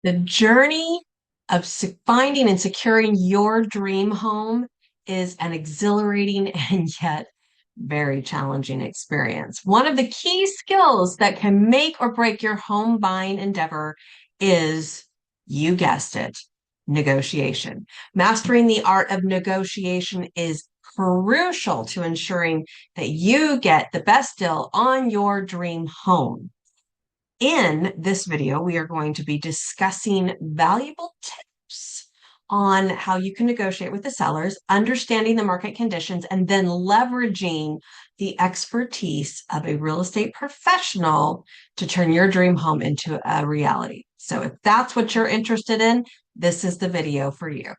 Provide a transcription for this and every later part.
The journey of finding and securing your dream home is an exhilarating and yet very challenging experience. One of the key skills that can make or break your home buying endeavor is, you guessed it, negotiation. Mastering the art of negotiation is crucial to ensuring that you get the best deal on your dream home. In this video, we are going to be discussing valuable tips on how you can negotiate with the sellers, understanding the market conditions, and then leveraging the expertise of a real estate professional to turn your dream home into a reality. So if that's what you're interested in, this is the video for you.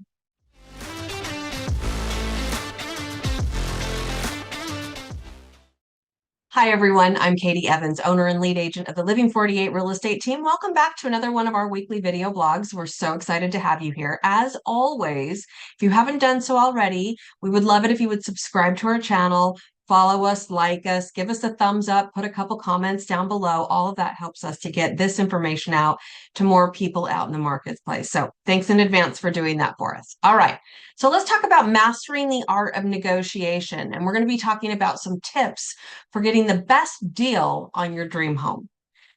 Hi, everyone. I'm Katie Evans, owner and lead agent of the Living 48 real estate team. Welcome back to another one of our weekly video blogs. We're so excited to have you here. As always, if you haven't done so already, we would love it if you would subscribe to our channel, follow us, like us, give us a thumbs up, put a couple comments down below. All of that helps us to get this information out to more people out in the marketplace. So thanks in advance for doing that for us. All right. So let's talk about mastering the art of negotiation. And we're going to be talking about some tips for getting the best deal on your dream home.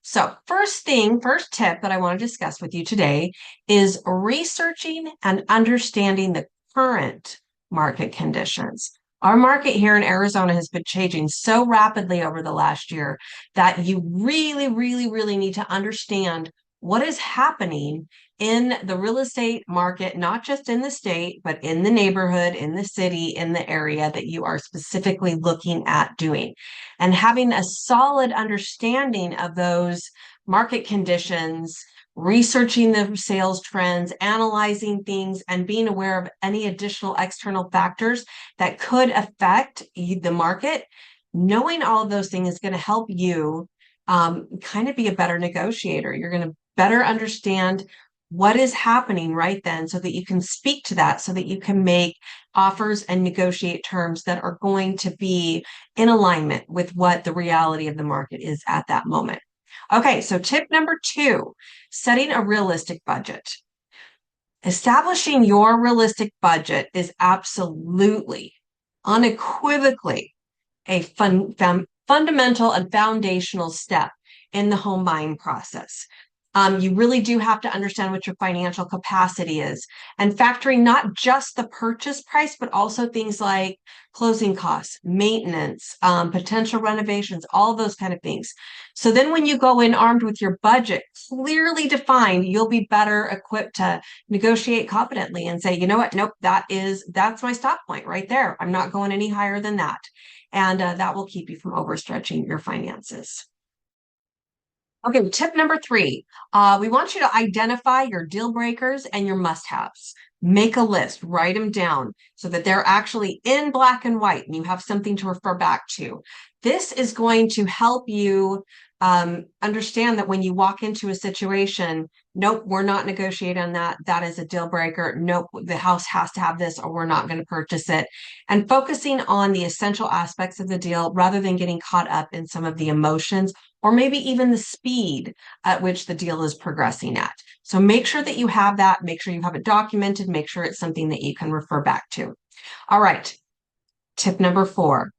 So first tip that I want to discuss with you today is researching and understanding the current market conditions. Our market here in Arizona has been changing so rapidly over the last year that you really need to understand what is happening in the real estate market, not just in the state, but in the neighborhood, in the city, in the area that you are specifically looking at doing. And having a solid understanding of those market conditions, researching the sales trends, analyzing things, and being aware of any additional external factors that could affect the market. Knowing all of those things is going to help you kind of be a better negotiator. You're going to better understand what is happening right then so that you can speak to that, so that you can make offers and negotiate terms that are going to be in alignment with what the reality of the market is at that moment. Okay, so tip number 2, setting a realistic budget. Establishing your realistic budget is absolutely, unequivocally a fundamental and foundational step in the home buying process. You really do have to understand what your financial capacity is, and factoring not just the purchase price, but also things like closing costs, maintenance, potential renovations, all those kind of things. So then when you go in armed with your budget clearly defined, you'll be better equipped to negotiate confidently and say, you know what, nope, that's my stop point right there. I'm not going any higher than that. And that will keep you from overstretching your finances. Okay, tip number 3, we want you to identify your deal breakers and your must-haves. Make a list, write them down so that they're actually in black and white and you have something to refer back to. This is going to help you understand that when you walk into a situation, nope, we're not negotiating on that. That is a deal breaker. Nope, the house has to have this or we're not going to purchase it. And focusing on the essential aspects of the deal rather than getting caught up in some of the emotions or maybe even the speed at which the deal is progressing at. So make sure that you have that, make sure you have it documented, make sure it's something that you can refer back to. All right, tip number 4,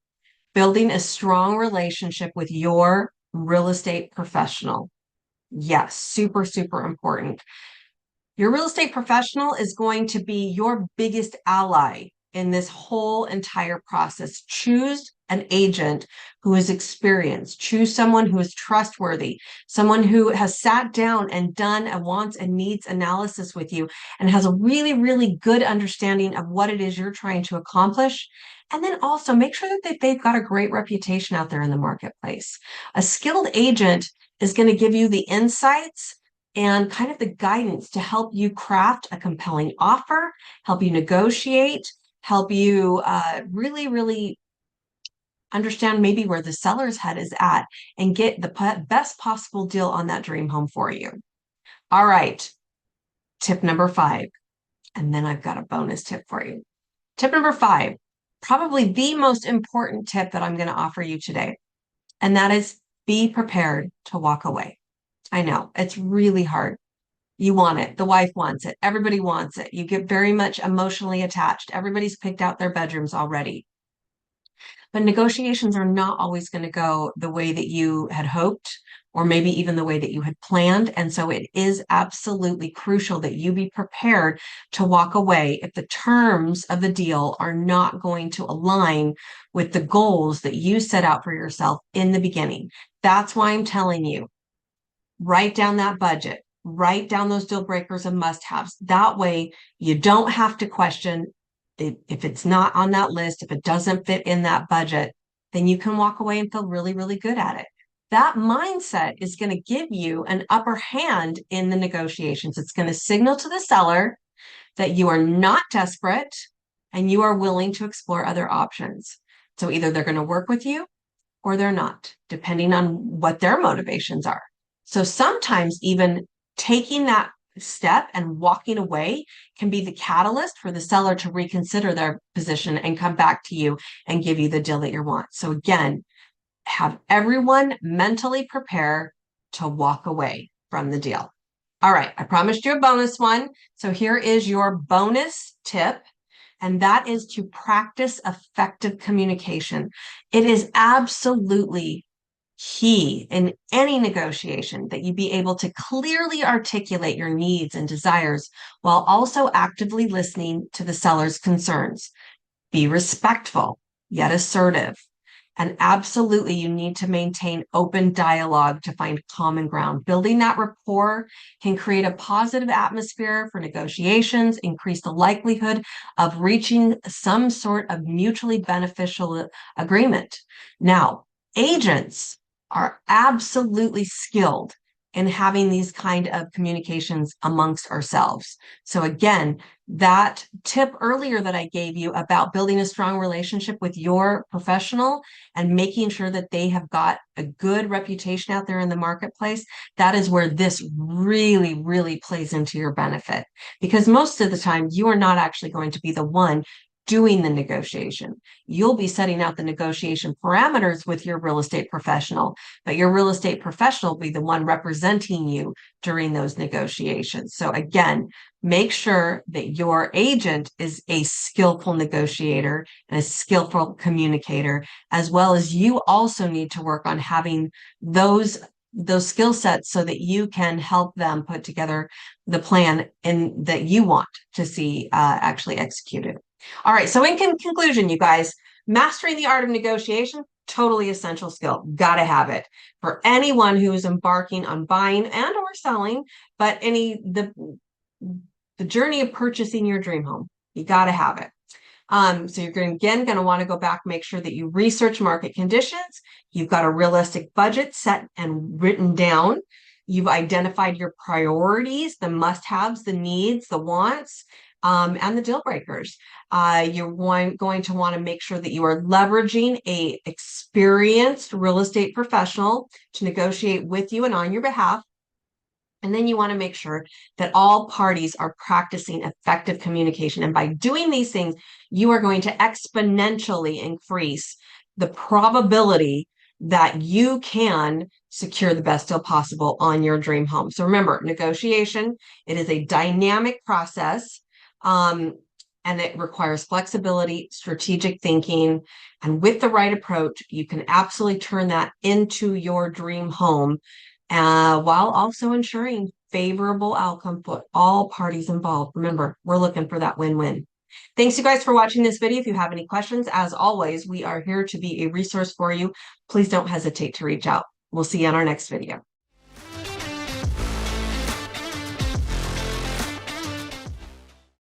building a strong relationship with your real estate professional. Yes, super important. Your real estate professional is going to be your biggest ally in this whole entire process. Choose an agent who is experienced. Choose someone who is trustworthy, someone who has sat down and done a wants and needs analysis with you and has a really good understanding of what it is you're trying to accomplish. And then also make sure that they've got a great reputation out there in the marketplace. A skilled agent is going to give you the insights and kind of the guidance to help you craft a compelling offer, help you negotiate, help you really understand maybe where the seller's head is at and get the best possible deal on that dream home for you. All right, tip number 5, and then I've got a bonus tip for you. Tip number 5, probably the most important tip that I'm going to offer you today, and that is be prepared to walk away. I know it's really hard. You want it. The wife wants it. Everybody wants it. You get very much emotionally attached. Everybody's picked out their bedrooms already. But negotiations are not always going to go the way that you had hoped, or maybe even the way that you had planned. And so it is absolutely crucial that you be prepared to walk away if the terms of the deal are not going to align with the goals that you set out for yourself in the beginning. That's why I'm telling you, write down that budget, write down those deal breakers and must haves. That way, you don't have to question if it's not on that list, if it doesn't fit in that budget, then you can walk away and feel really, really good at it. That mindset is going to give you an upper hand in the negotiations. It's going to signal to the seller that you are not desperate and you are willing to explore other options. So either they're going to work with you or they're not, depending on what their motivations are. So sometimes even taking that step and walking away can be the catalyst for the seller to reconsider their position and come back to you and give you the deal that you want. So again, have everyone mentally prepare to walk away from the deal. All right, I promised you a bonus one. So here is your bonus tip, and that is to practice effective communication. It is absolutely key in any negotiation that you be able to clearly articulate your needs and desires while also actively listening to the seller's concerns. Be respectful, yet assertive. And absolutely, you need to maintain open dialogue to find common ground. Building that rapport can create a positive atmosphere for negotiations, increase the likelihood of reaching some sort of mutually beneficial agreement. Now, agents are absolutely skilled in having these kind of communications amongst ourselves. So again, that tip earlier that I gave you about building a strong relationship with your professional and making sure that they have got a good reputation out there in the marketplace, that is where this really, really plays into your benefit. Because most of the time, you are not actually going to be the one doing the negotiation. You'll be setting out the negotiation parameters with your real estate professional, but your real estate professional will be the one representing you during those negotiations. So again, make sure that your agent is a skillful negotiator and a skillful communicator, as well as you also need to work on having those skill sets so that you can help them put together the plan that you want to see actually executed. All right, so in conclusion, you guys, mastering the art of negotiation, totally essential skill. Got to have it for anyone who is embarking on buying and or selling, but the journey of purchasing your dream home. You got to have it. So you're going to want to go back, make sure that you research market conditions. You've got a realistic budget set and written down. You've identified your priorities, the must-haves, the needs, the wants, and the deal breakers. You're going to want to make sure that you are leveraging a experienced real estate professional to negotiate with you and on your behalf. And then you want to make sure that all parties are practicing effective communication. And by doing these things, you are going to exponentially increase the probability that you can secure the best deal possible on your dream home. So remember, negotiation, it is a dynamic process. And it requires flexibility, strategic thinking, and with the right approach, you can absolutely turn that into your dream home, while also ensuring favorable outcome for all parties involved. Remember, we're looking for that win-win. Thanks you guys for watching this video. If you have any questions, as always, we are here to be a resource for you. Please don't hesitate to reach out. We'll see you on our next video.